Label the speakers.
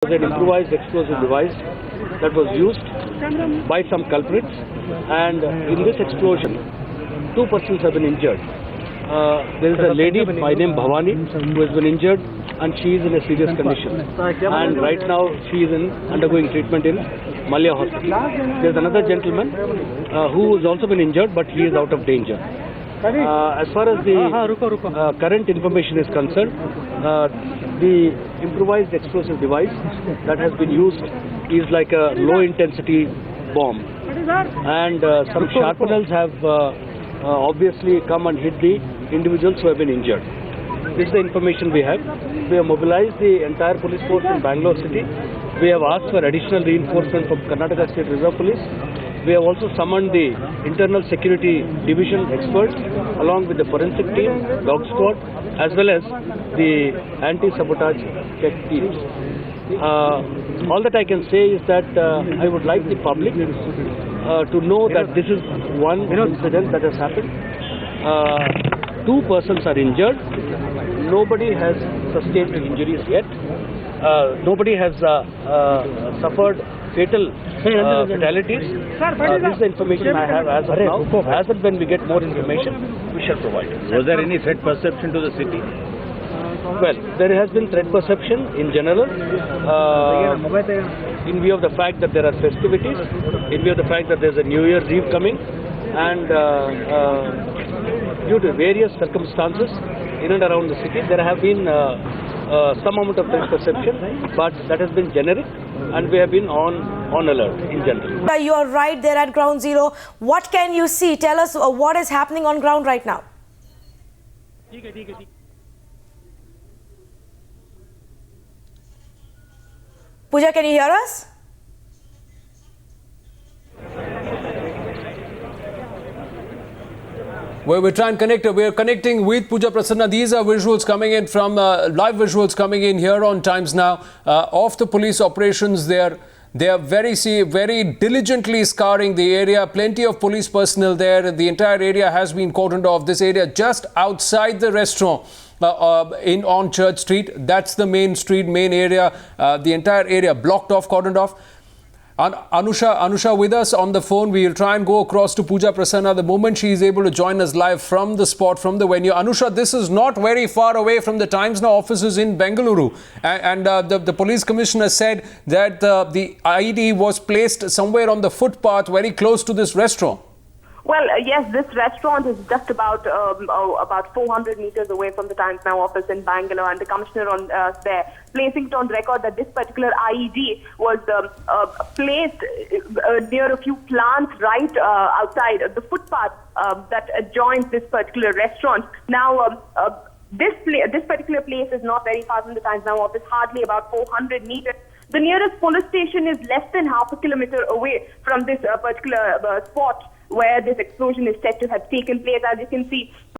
Speaker 1: Was an improvised explosive device that was used by some culprits, and in this explosion, two persons have been injured. There is a lady by name Bhavani who has been injured, and she is in a serious condition. And right now, she is undergoing treatment in Malya Hospital. There is another gentleman who has also been injured, but he is out of danger. As far as the current information is concerned, the improvised explosive device that has been used is like a low-intensity bomb, and some sharpeners have obviously come and hit the individuals who have been injured. This is the information we have. We have mobilized the entire police force in Bangalore city. We have asked for additional reinforcement from Karnataka State Reserve Police. We have also summoned the internal security division experts along with the forensic team, dog squad, as well as the anti-sabotage check teams. All that I can say is that I would like the public to know that this is one incident that has happened. Two persons are injured. Nobody has sustained injuries yet. Nobody has suffered fatal fatalities. This is the information I have as of now. As and when we get more information, we shall provide.
Speaker 2: Was there any threat perception to the city?
Speaker 1: Well, there has been threat perception in general, in view of the fact that there are festivities, in view of the fact that there is a New Year's Eve coming, and due to various circumstances in and around the city, there have been some amount of threat perception, but that has been generic, and we have been on alert in general.
Speaker 3: You are right there at ground zero. What can you see? Tell us what is happening on ground right now. Pooja, can you hear us?
Speaker 4: Well, we're trying to connect. We're connecting with Pooja Prasanna. These are visuals coming in from live visuals coming in here on Times Now of the police operations. They are very diligently scouring the area. Plenty of police personnel there. The entire area has been cordoned off. This area just outside the restaurant on Church Street. That's the main street, main area. The entire area blocked off, cordoned off. Anusha with us on the phone. We will try and go across to Pooja Prasanna the moment she is able to join us live from the spot, from the venue. Anusha, this is not very far away from the Times Now offices in Bengaluru. And the police commissioner said that the IED was placed somewhere on the footpath very close to this restaurant.
Speaker 5: Well, yes, this restaurant is just about 400 meters away from the Times Now office in Bangalore, and the commissioner there placing it on record that this particular IED was placed near a few plants right outside the footpath that adjoins this particular restaurant. Now, this particular place is not very far from the Times Now office, hardly about 400 meters. The nearest police station is less than half a kilometer away from this particular spot where this explosion is said to have taken place. As you can see,